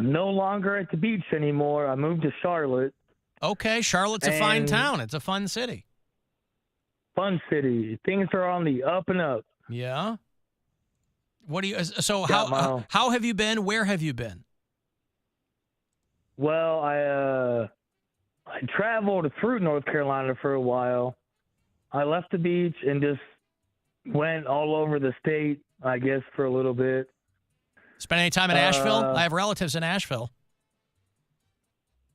I'm no longer at the beach anymore. I moved to Charlotte. Okay, Charlotte's a fine town. It's a fun city. Fun city. Things are on the up and up. Yeah. What do you? So how have you been? Where have you been? Well, I traveled through North Carolina for a while. I left the beach and just went all over the state, I guess, for a little bit. Spend any time in Asheville? I have relatives in Asheville.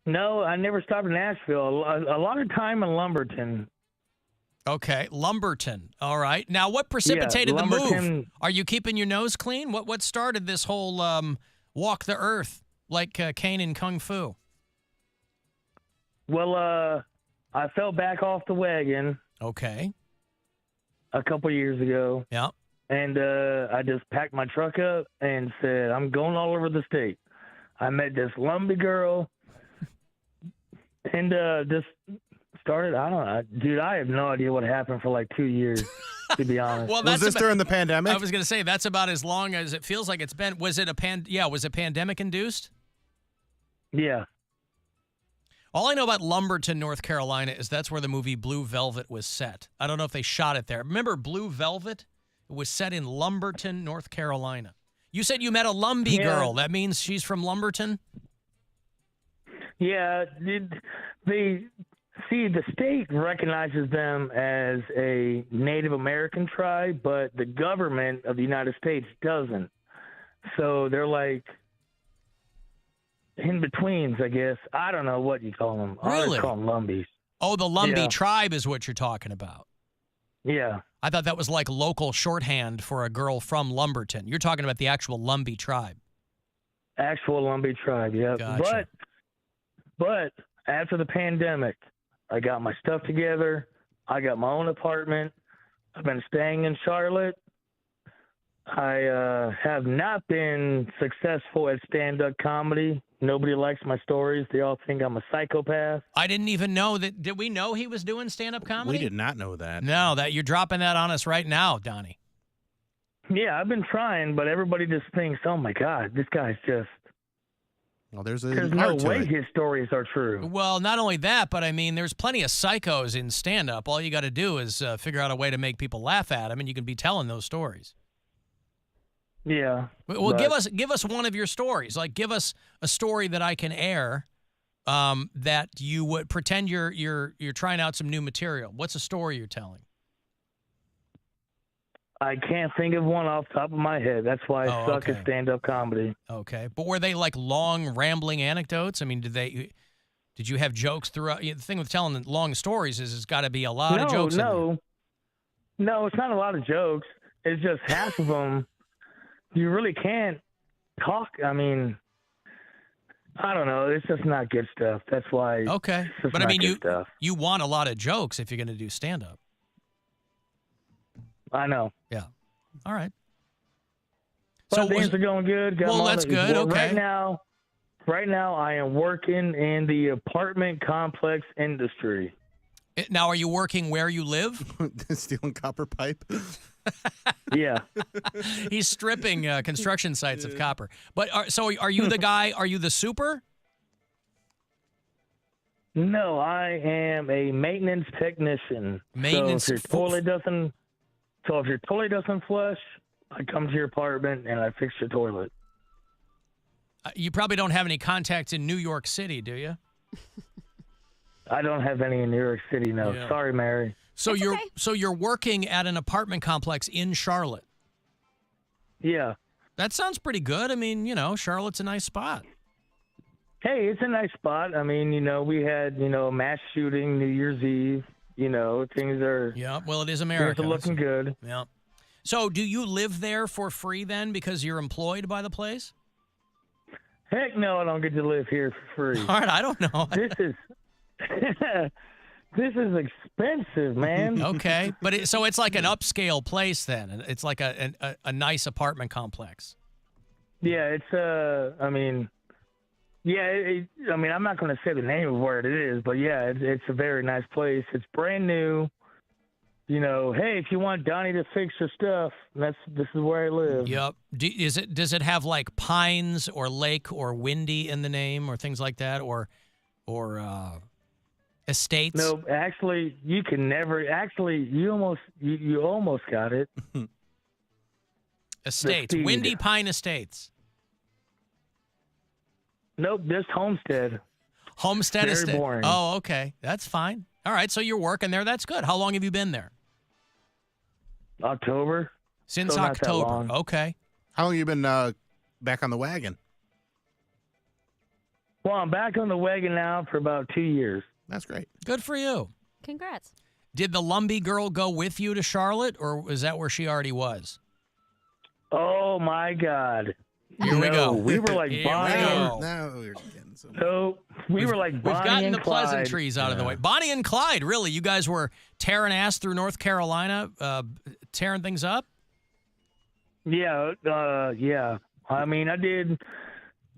No, I never stopped in Asheville. A lot of time in Lumberton. Okay, Lumberton. All right. Now, what precipitated the move? Are you keeping your nose clean? What started this whole walk the earth like Kane in Kung Fu? Well, I fell back off the wagon. Okay. A couple years ago. Yeah. And I just packed my truck up and said, I'm going all over the state. I met this Lumbee girl and just started, I don't know. Dude, I have no idea what happened for like 2 years, to be honest. Well, was this during the pandemic? I was going to say, that's about as long as it feels like it's been. Was it was it pandemic induced? Yeah. All I know about Lumberton, North Carolina is that's where the movie Blue Velvet was set. I don't know if they shot it there. Remember Blue Velvet? It was set in Lumberton, North Carolina. You said you met a Lumbee girl. That means she's from Lumberton? Yeah. The state recognizes them as a Native American tribe, but the government of the United States doesn't. So they're like in-betweens, I guess. I don't know what you call them. Really? I call them Lumbees. Oh, the Lumbee tribe is what you're talking about. Yeah. I thought that was like local shorthand for a girl from Lumberton. You're talking about the actual Lumbee tribe. Actual Lumbee tribe, yeah. Gotcha. But after the pandemic, I got my stuff together. I got my own apartment. I've been staying in Charlotte. I have not been successful at stand-up comedy. Nobody likes my stories. They all think I'm a psychopath. I didn't even know that. Did we know he was doing stand-up comedy? We did not know that. No, you're dropping that on us right now, Donnie. Yeah, I've been trying, but everybody just thinks, oh, my God, this guy's just... Well, there's no way his stories are true. Well, not only that, but I mean, there's plenty of psychos in stand-up. All you got to do is figure out a way to make people laugh at him, and you can be telling those stories. Yeah. Well, give us one of your stories. Like, give us a story that I can air that you would pretend you're trying out some new material. What's a story you're telling? I can't think of one off the top of my head. That's why I suck at stand-up comedy. Okay. But were they like long, rambling anecdotes? I mean, did you have jokes throughout? The thing with telling long stories is it's got to be a lot of jokes. No, it's not a lot of jokes. It's just half of them. You really can't talk. I mean, I don't know. It's just not good stuff. That's why. Okay. But I mean, you want a lot of jokes if you're going to do stand-up. I know. Yeah. All right. But things are going good. That's good. Okay. Right now, I am working in the apartment complex industry. Now, are you working where you live? Stealing copper pipe? Yeah. He's stripping construction sites of copper. But so are you the guy? Are you the super? No, I am a maintenance technician. Maintenance. So if your toilet doesn't flush, I come to your apartment and I fix your toilet. You probably don't have any contacts in New York City, do you? I don't have any in New York City, no. Yeah. Sorry, Mary. So you're working at an apartment complex in Charlotte. Yeah. That sounds pretty good. I mean, Charlotte's a nice spot. Hey, it's a nice spot. I mean, we had, a mass shooting New Year's Eve. Things are... Yeah, well, it is America. Things are looking good. Yeah. So do you live there for free then because you're employed by the place? Heck no, I don't get to live here for free. All right, I don't know. This is expensive, man. Okay, but it's like an upscale place then. It's like a nice apartment complex. Yeah, it's I'm not going to say the name of where it is, but yeah, it's a very nice place. It's brand new. hey, if you want Donnie to fix your stuff, this is where I live. Yep. Does it have like Pines or Lake or Windy in the name or things like that, or estates? No, actually, you can never. Actually, you almost got it. Estates. Speed. Windy Pine Estates. Nope, just Homestead. Homestead Very Estate. boring. Oh, okay. That's fine. All right, so you're working there. That's good. How long have you been there? October. Since So not that October. long. Okay. How long you been back on the wagon? Well, I'm back on the wagon now for about 2 years. That's great. Good for you. Congrats. Did the Lumbee girl go with you to Charlotte, or was that where she already was? Oh my God! Here we go. We were like Here we Bonnie. go. Now we're getting some. So we were like We've Bonnie gotten and the Clyde. pleasantries out of the way. Bonnie and Clyde, really? You guys were tearing ass through North Carolina, tearing things up? Yeah, yeah. I mean, I did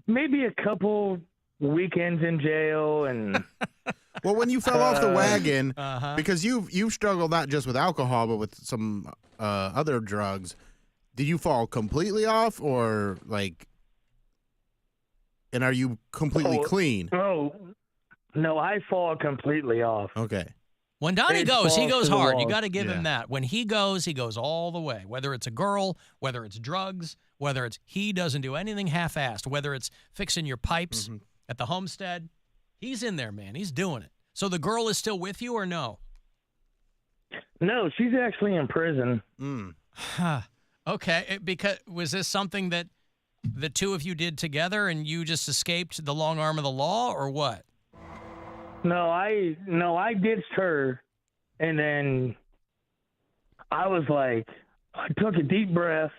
maybe a couple weekends in jail, and Well, when you fell off the wagon, Uh-huh. because you've struggled not just with alcohol but with some other drugs, did you fall completely off, or like? And are you completely clean? no, I fall completely off. Okay. When Donnie It goes, he falls goes to the hard. You wall. got to give Yeah. him that. When he goes all the way. Whether it's a girl, whether it's drugs, whether it's he doesn't do anything half-assed, whether it's fixing your pipes at the homestead, he's in there, man. He's doing it. So the girl is still with you or no? No, she's actually in prison. Mm. Okay, because was this something that the two of you did together and you just escaped the long arm of the law, or what? No, I ditched her, and then I was like, I took a deep breath.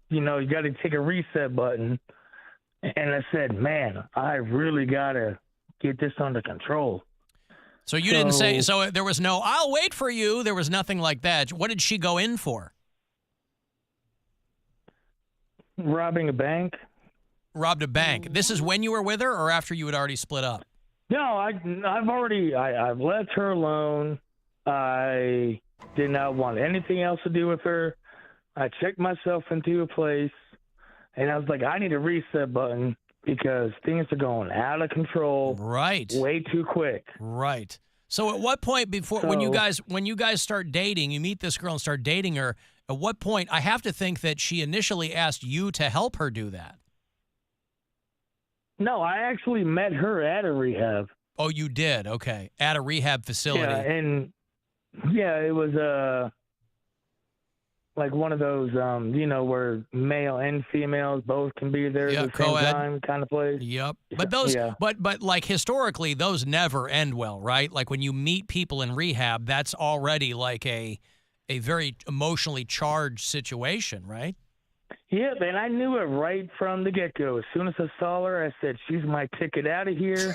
You got to take a reset button, and I said, man, I really got to get this under control. So you didn't say, so there was no, I'll wait for you. There was nothing like that. What did she go in for? Robbing a bank? Robbed a bank. This is when you were with her or after you had already split up? No, I've left her alone. I did not want anything else to do with her. I checked myself into a place, and I was like, I need a reset button because things are going out of control. Right. Way too quick. Right. So at what point before when you guys start dating, you meet this girl and start dating her, at what point, I have to think that she initially asked you to help her do that. No, I actually met her at a rehab. Oh, you did? Okay. At a rehab facility. Yeah, and it was like one of those where male and females both can be there at the same co-ed time kind of place. Yep. But those Yeah. but like historically those never end well, right? Like when you meet people in rehab, that's already like a very emotionally charged situation, right? Yeah, and I knew it right from the get-go. As soon as I saw her, I said, she's my ticket out of here.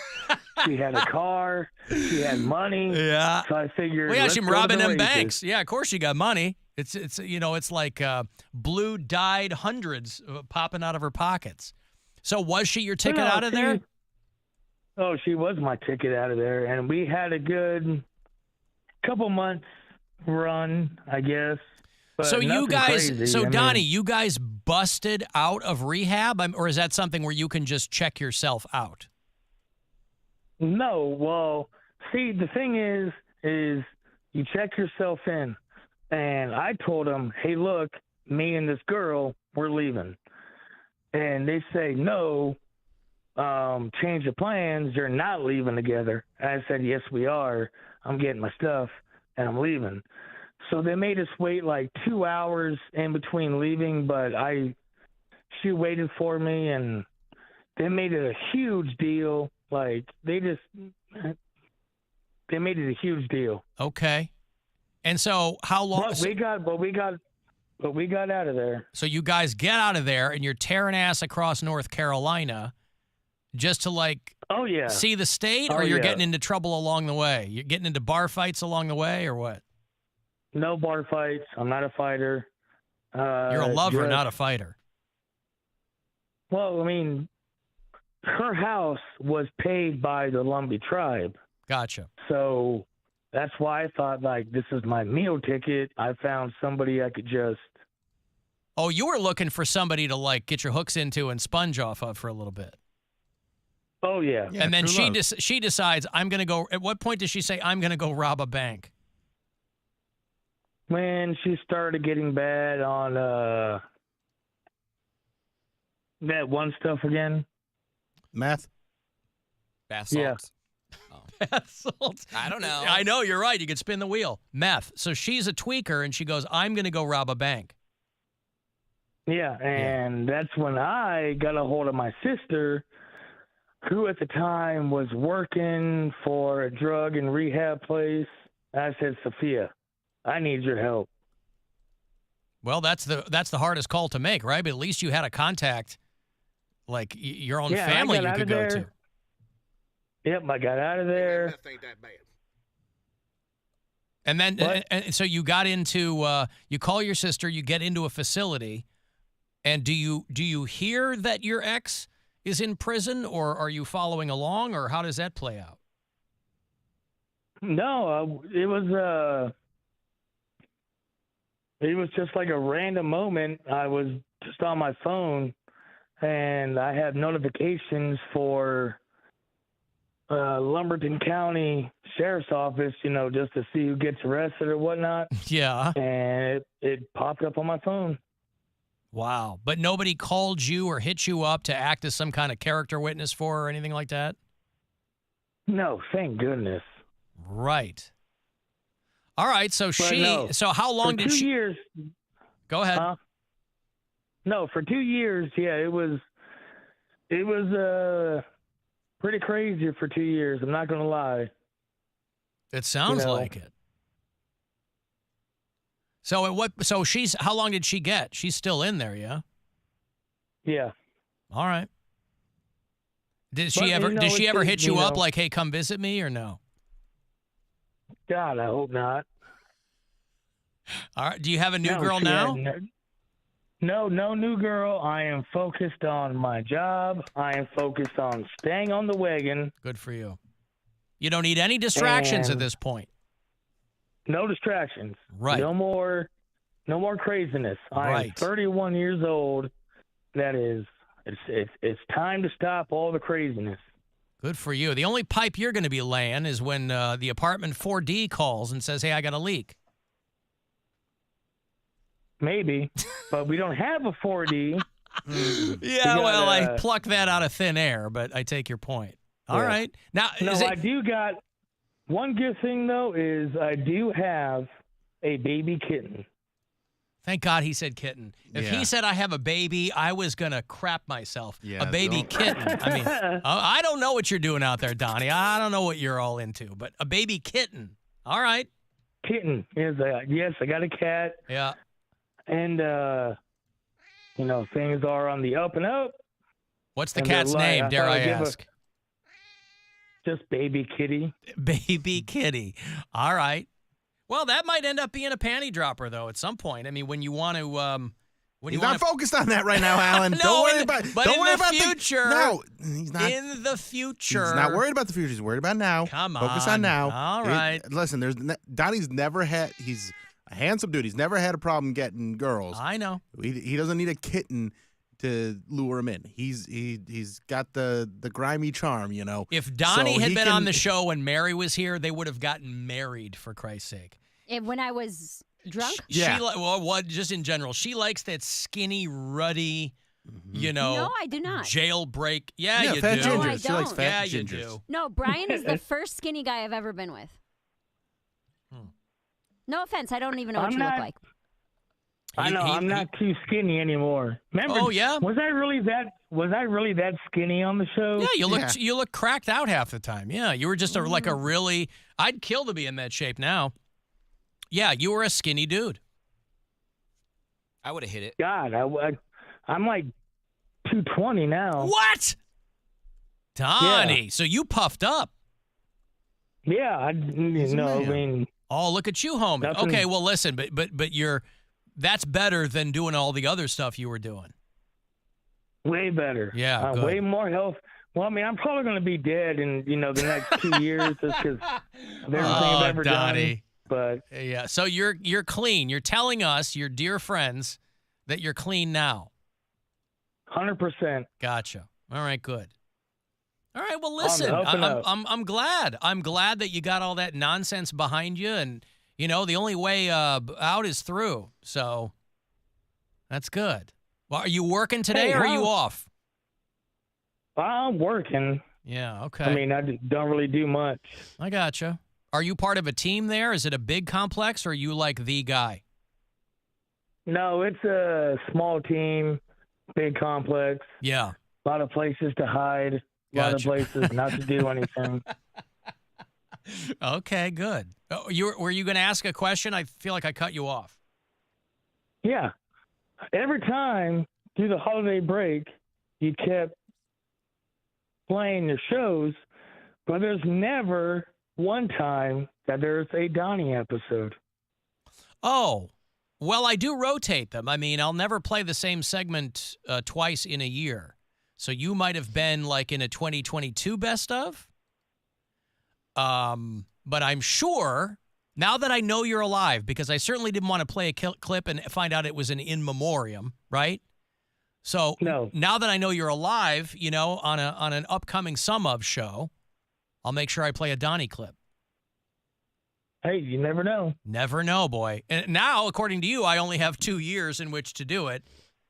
She had a car. She had money. Yeah. So I figured, Well, yeah, let's she's go to robbing the them races. banks. Yeah, of course you got money. It's like blue dyed hundreds popping out of her pockets. So was she your ticket out of there? Oh, she was my ticket out of there, and we had a good couple months run, I guess. But So you nothing guys, crazy. Donnie, you guys busted out of rehab, or is that something where you can just check yourself out? No, well, see, the thing is you check yourself in, and I told them, hey, look, me and this girl, we're leaving. And they say, no, change of plans, you're not leaving together. And I said, yes, we are. I'm getting my stuff, and I'm leaving. So they made us wait like 2 hours in between leaving, but she waited for me, and they made it a huge deal. Like they made it a huge deal. Okay. And so how long? But we got out of there. So you guys get out of there and you're tearing ass across North Carolina just to like Oh yeah. see the state, or Oh, you're yeah. getting into trouble along the way? You're getting into bar fights along the way, or what? No bar fights. I'm not a fighter. You're a lover, not a fighter. Well, I mean, her house was paid by the Lumbee tribe. Gotcha. So that's why I thought, like, this is my meal ticket. I found somebody I could just. Oh, you were looking for somebody to, like, get your hooks into and sponge off of for a little bit. Oh, yeah. And then true love. she decides, I'm going to go. At what point does she say, I'm going to go rob a bank? When she started getting bad on that one stuff again. Meth. Bath Yeah. salts. Bath salts. I don't know. I know, you're right. You could spin the wheel. Meth. So she's a tweaker, and she goes, I'm going to go rob a bank. Yeah, and that's when I got a hold of my sister, who at the time was working for a drug and rehab place. I said, Sophia, I need your help. Well, that's the hardest call to make, right? But at least you had a contact, like your own family you could go to. Yep, I got out of there. Meth ain't that bad. And then, What? and so you got into, you call your sister, you get into a facility, and do you hear that your ex is in prison, or are you following along, or how does that play out? No, it was just like a random moment. I was just on my phone, and I had notifications for Lumberton County Sheriff's Office, just to see who gets arrested or whatnot. Yeah. And it popped up on my phone. Wow. But nobody called you or hit you up to act as some kind of character witness for her or anything like that? No, thank goodness. Right. All right. So so how long For did 2 she? years. Go ahead. No, for 2 years, yeah, it was pretty crazy for 2 years. I'm not going to lie. It sounds like it. So how long did she get? She's still in there, yeah? Yeah. All right. Did But, she ever hit you up know, like, hey, come visit me, or no? God, I hope not. All right. Do you have a new No, girl she now? hadn't. No new girl. I am focused on my job. I am focused on staying on the wagon. Good for you. You don't need any distractions at And- this point. No distractions. Right. No more craziness. I am Right. 31 years old. That is, it's time to stop all the craziness. Good for you. The only pipe you're going to be laying is when the apartment 4D calls and says, hey, I got a leak. Maybe, but we don't have a 4D. Yeah, You well, I gotta- plucked that out of thin air, but I take your point. All Yeah. right. Now, No, is it, I do got one good thing though is I do have a baby kitten. thank God he said kitten. If Yeah. he said I have a baby, I was going to crap myself. Yeah, A baby don't- kitten. I mean, I don't know what you're doing out there, Donnie. I don't know what you're all into, but a baby kitten. All right. Kitten is yes, I got a cat, Yeah. and things are on the up and up. What's the And they're cat's like, name, I dare thought I I'd give a- ask? Just baby kitty. Baby kitty. All right. Well, that might end up being a panty dropper, though, at some point. I mean, when you want to, when He's you not want to, focused on that right now, Alan. No, don't worry in the- about. but don't in worry the about future- No, he's not. in the future. He's not worried about the future. He's worried about now. Come Focus on. on now. All right. Listen, Donnie's never had. He's a handsome dude. He's never had a problem getting girls. I know. He doesn't need a kitten to lure him in. He's got the grimy charm, If Donnie So had he been can- on the show when Mary was here, they would have gotten married, for Christ's sake. When I was drunk? Yeah. What? Just in general, she likes that skinny, ruddy, No, I do not. jailbreak. Yeah, you fat do. gingers. No, I She likes don't. fat Yeah, you gingers. do. No, Brian is the first skinny guy I've ever been with. No offense, I don't even know what I'm you not- look like. I know I'm not too skinny anymore. Remember? Oh, yeah? Was I really that skinny on the show? Yeah, Yeah. you look cracked out half the time. Yeah, you were just like a really. I'd kill to be in that shape now. Yeah, you were a skinny dude. I would have hit it. God, I'm like 220 now. What? Donnie, so you puffed up. Yeah, I a man. mean, Oh, look at you, homie. Nothing- Okay, well, listen, but that's better than doing all the other stuff you were doing. way better. Yeah, good. Well, I mean, I'm probably going to be dead in, the next 2 years just because of everything I've ever Donnie. done. But Yeah, so you're clean. You're telling us, your dear friends, that you're clean now. 100%. Gotcha. All right, good. All right, well, listen, I'm glad. I'm glad that you got all that nonsense behind you, and, the only way out is through. So that's good. Well, are you working today or are you off? I'm working. Yeah, okay. I mean, I don't really do much. I gotcha. Are you part of a team there? Is it a big complex, or are you like the guy? No, it's a small team, big complex. Yeah. A lot of places to hide. A lot of places not to do anything. Okay, good. Oh, were you going to ask a question? I feel like I cut you off. Yeah. Every time through the holiday break, you kept playing your shows, but there's never one time that there's a Donnie episode. Oh, well, I do rotate them. I mean, I'll never play the same segment twice in a year. So you might have been like in a 2022 best of. But I'm sure, now that I know you're alive, because I certainly didn't want to play a clip and find out it was an in memoriam, right? So now that I know you're alive, on an upcoming Sum Of show, I'll make sure I play a Donnie clip. Hey, you never know. Never know, boy. And now, according to you, I only have 2 years in which to do it,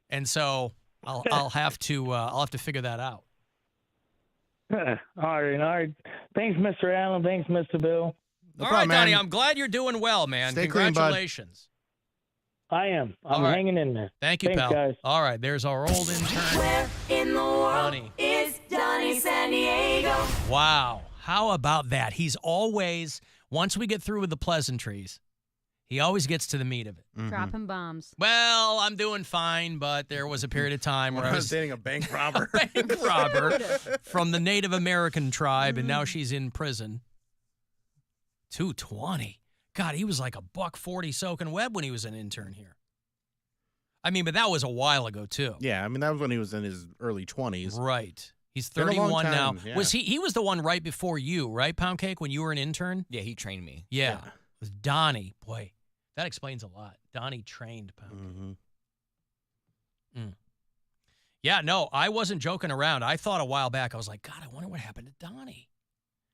and so I'll have to figure that out. All right. Thanks, Mr. Allen. Thanks, Mr. Bill. All right, Donnie. I'm glad you're doing well, man. Stay Congratulations. Clean, I am. I'm hanging in there. Thank you, Thanks, pal. guys. All right, there's our old intern. Where in the world Donnie. is Donnie San Diego? Wow. How about that? He's always, once we get through with the pleasantries, he always gets to the meat of it. Dropping bombs. Well, I'm doing fine, but there was a period of time where I was dating a bank robber. bank robber from the Native American tribe, and now she's in prison. 220. God, he was like $140 soaking web when he was an intern here. I mean, but that was a while ago, too. Yeah, I mean, that was when he was in his early 20s. Right. He's Been a long 31 now. time, yeah. Was he was the one right before you, right, Poundcake, when you were an intern? Yeah, he trained me. Yeah. It was Donnie. Boy, that explains a lot. Donnie trained Poundcake. Mm-hmm. Yeah, no, I wasn't joking around. I thought a while back, I was like, God, I wonder what happened to Donnie.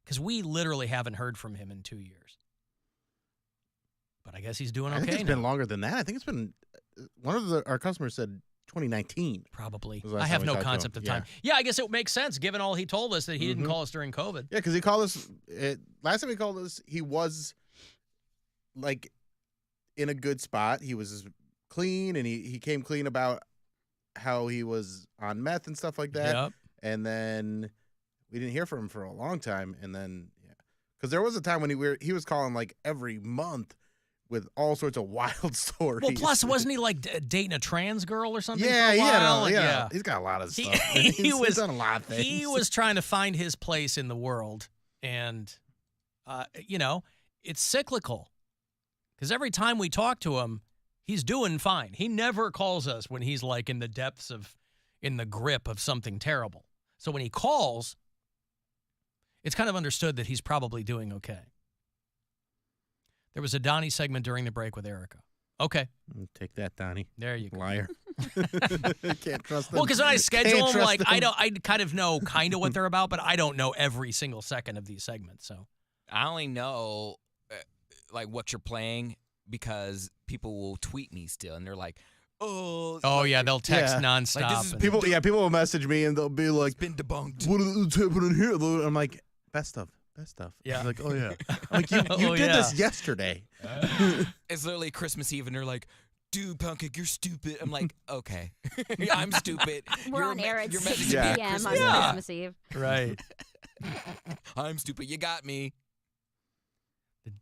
Because we literally haven't heard from him in 2 years. But I guess he's doing okay I think it's now. been longer than that. I think it's been, one of our customers said 2019. Probably. Was the last I have time we no talked to concept him. of time. Yeah, I guess it makes sense, given all he told us that he didn't call us during COVID. Yeah, because he called us, last time he called us, he was like in a good spot. He was clean, and he came clean about how he was on meth and stuff like that. Yep. And then we didn't hear from him for a long time. And then, because there was a time when he was calling like every month with all sorts of wild stories. Well, plus, wasn't he like dating a trans girl or something? Yeah, for a while? yeah. He's got a lot of stuff. He's done a lot of things. He was trying to find his place in the world, and it's cyclical. Because every time we talk to him, he's doing fine. He never calls us when he's like in the grip of something terrible. So when he calls, it's kind of understood that he's probably doing okay. There was a Donnie segment during the break with Erica. Okay. Take that, Donnie. There you go. Liar. Can't trust them. Well, because when I schedule them, like them. I kind of know what they're about, but I don't know every single second of these segments. So I only know like what you're playing because people will tweet me still, and they're like, "Oh, yeah, they'll text nonstop. Like, this is and- people will message me and they'll be like, it's been debunked." "What's happening here?" I'm like, "Best stuff." Yeah. Like, oh yeah. I'm like, you did this yesterday. It's literally Christmas Eve, and they're like, "Dude, Poundcake, you're stupid." I'm like, "Okay, I'm stupid." We're on air at you're 6 messaging me at p.m. on Christmas. Christmas Eve. Right. I'm stupid. You got me.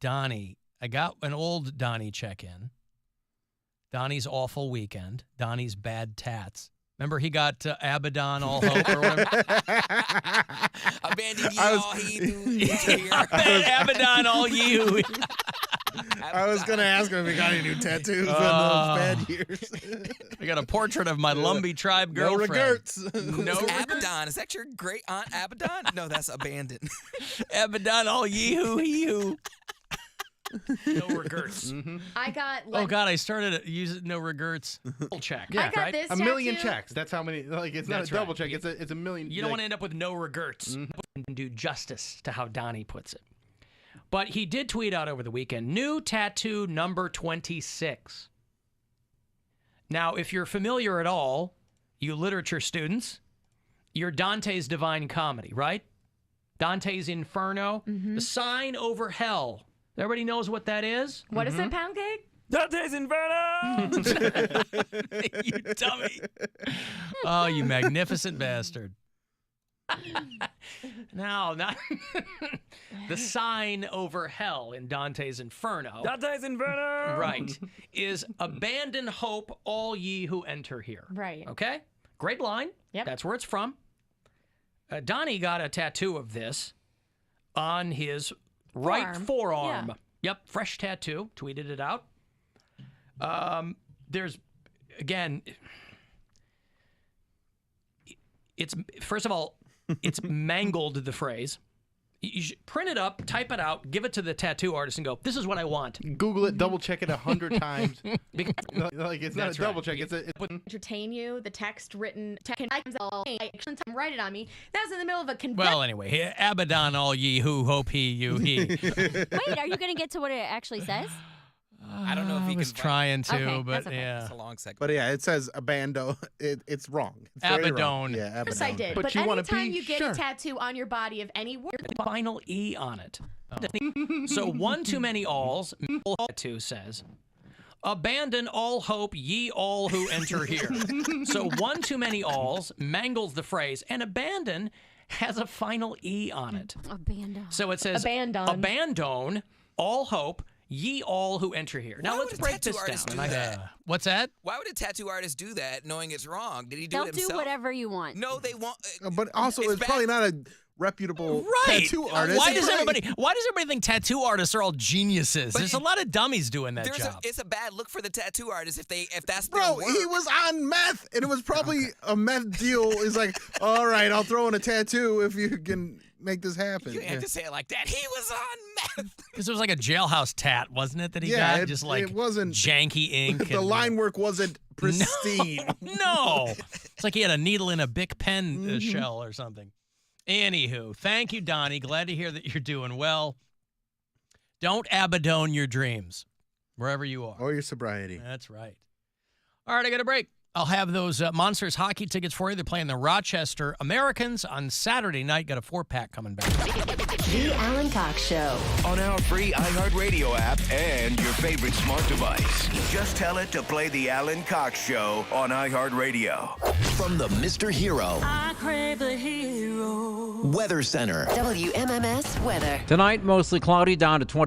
Donnie. I got an old Donnie check-in. Donnie's awful weekend. Donnie's bad tats. Remember he got Abaddon all hope or whatever? Abandon you all he knew. Abaddon all you. I was going to ask him if he got any new tattoos in those bad years. I got a portrait of my Lumbee tribe girlfriend. No regrets. No Abaddon. Is that your great aunt Abaddon? No, that's abandoned. Abaddon, all ye-hoo, he-hoo. No regrets. I got. Oh God, I started using no regrets. Double check. I got this a million tattoo. checks. That's how many. Like it's not That's a double right. check. It's a million. You don't want to end up with no regrets. And do justice to how Donnie puts it. But he did tweet out over the weekend, new tattoo number 26. Now, if you're familiar at all, you literature students, you're Dante's Divine Comedy, right? Dante's Inferno, the sign over hell. Everybody knows what that is? What is it, Poundcake? Dante's Inferno! You dummy. Oh, you magnificent bastard. Now, not the sign over hell in Dante's Inferno. Dante's Inferno! Right. Is abandon hope, all ye who enter here. Right. Okay? Great line. Yep. That's where it's from. Donnie got a tattoo of this on his right forearm. Yeah. Yep, fresh tattoo. Tweeted it out. There's, again, it's, first of all, it's mangled the phrase. You should print it up, type it out, give it to the tattoo artist and go, this is what I want. Google it, double check it 100 times. Like it's not That's a double right. check. It's Entertain you. The text written. Write it on me. That's in the middle of a convention. Well, anyway, Abaddon, all ye who hope he, you, he. Wait, are you going to get to what it actually says? I don't know if he I was can trying to, Okay, but that's okay. yeah. It's a long segment. But yeah, it says abando. It's wrong. It's very wrong. Abaddon. Yeah, Yes, I abandon. did. But But you wanna anytime pee? you get Sure. a tattoo on your body of any word, Final E on it. So one too many alls, tattoo says, abandon all hope, ye all who enter here. So one too many alls mangles the phrase, and abandon has a final E on it. Abandon. So it says, abandon all hope, ye all who enter here. Now Why let's would a break tattoo this artist down. do that? What's that? Why would a tattoo artist do that knowing it's wrong? Did he do They'll it do himself? whatever you want. No, they won't. But also, it's bad. probably not a reputable tattoo artist. Why It's does probably- everybody think tattoo artists are all geniuses? But There's a lot of dummies doing that job. It's a bad look for the tattoo artist if that's their Bro, work. he was on meth, and it was probably a meth deal. He's like, all right, I'll throw in a tattoo if you can make this happen. You have to say it like that. He was on meth. Because it was like a jailhouse tat, wasn't it, that he Yeah, got? it- Just like it wasn't- janky ink. The and, line work wasn't pristine. No. It's like he had a needle in a Bic pen shell or something. Anywho, thank you, Donnie. Glad to hear that you're doing well. Don't Abaddon your dreams, wherever you are. Or your sobriety. That's right. All right, I got a break. I'll have those Monsters hockey tickets for you. They're playing the Rochester Americans on Saturday night. Got a 4-pack coming back. The Alan Cox Show. On our free iHeartRadio app and your favorite smart device. Just tell it to play the Alan Cox Show on iHeartRadio. From the Mr. Hero I crave the hero. Weather Center. WMMS weather. Tonight, mostly cloudy, down to 20.